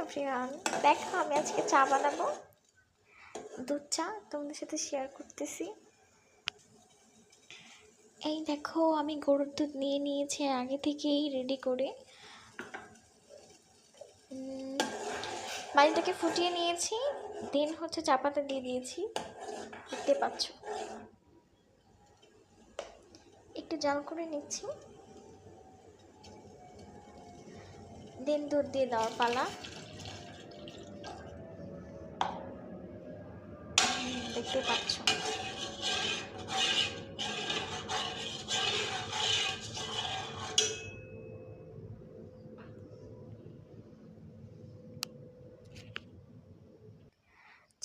Everyone, দেখো আমি আজকে চা বানাবো। দুধ চা তোমাদের সাথে শেয়ার করতেছি। এই দেখো, আমি গরুর দুধ নিয়ে নিয়েছি আগে থেকেই রেডি করে। পানিটাকে ফুটিয়ে নিয়েছি, দেন হচ্ছে চা পাতা দিয়ে দিয়েছি, দেখতে পাচ্ছ। একটু জাল করে নিচ্ছি, দেন দুধ দিয়ে দেওয়ার পালা। দেখতে পাচ্ছ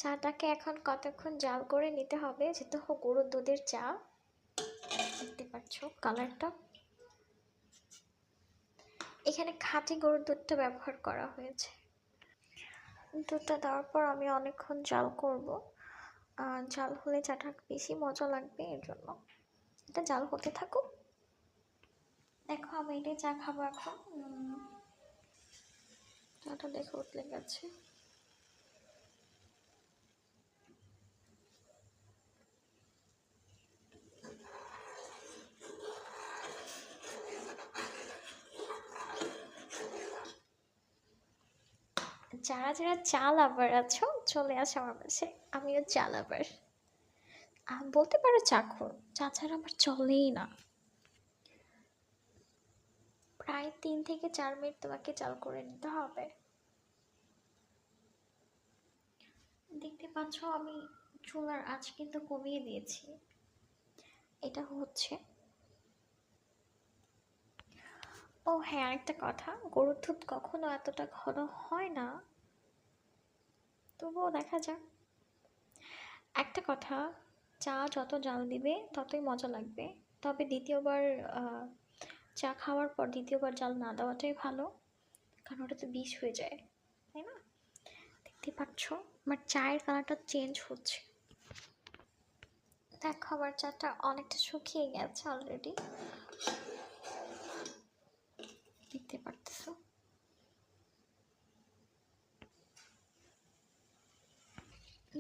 চাটাকে এখন কতক্ষণ জাল করে নিতে হবে, যেহেতু গরুর দুধের চা। দেখতে পাচ্ছ কালারটা। এখানে খাঁটি গরুর দুধটা ব্যবহার করা হয়েছে। দুধটা দেওয়ার পর আমি অনেকক্ষণ জাল করব। জাল হলে চাটা বেশি মজা লাগবে, এর জন্য এটা জাল হতে থাকুক। দেখো আমি এটাই চা খাবো এখন। চাটা দেখে উঠলে গেছে। যারা যারা চা লাভার আছো চলে আসো আমার পাশে, আমিও চা লাভার। বলতে পারো চাখর, চা ছাড়া আমার চলেই না। প্রায় 3 থেকে 4 মিনিট তোমাকে জাল করে নিতে হবে। দেখতে পাচ্ছ আমি চুলার আঁচ কিন্তু কমিয়ে দিয়েছি। এটা হচ্ছে, ও হ্যাঁ আরেকটা কথা, গরুর দুধ কখনো এতটা ঘন হয় না, তবুও দেখা যাক। একটা কথা, চা যত জাল দিবে ততই মজা লাগবে। তবে দ্বিতীয়বার চা খাওয়ার পর দ্বিতীয়বার জাল না দেওয়াটাই ভালো, কারণ ওটা তো বিষ হয়ে যায়, তাই না? দেখতে পাচ্ছ আমার চায়ের কালারটা চেঞ্জ হচ্ছে। দেখো আমার চাটা অনেকটা শুকিয়ে গেছে অলরেডি, দেখতে পারতেছো।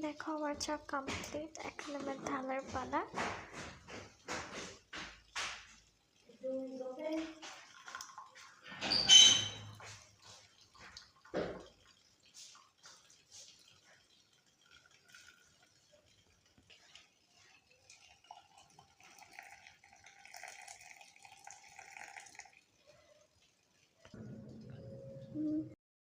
দেখো আমার চা কমপ্লিট, এখন আমার ঢালার পালা।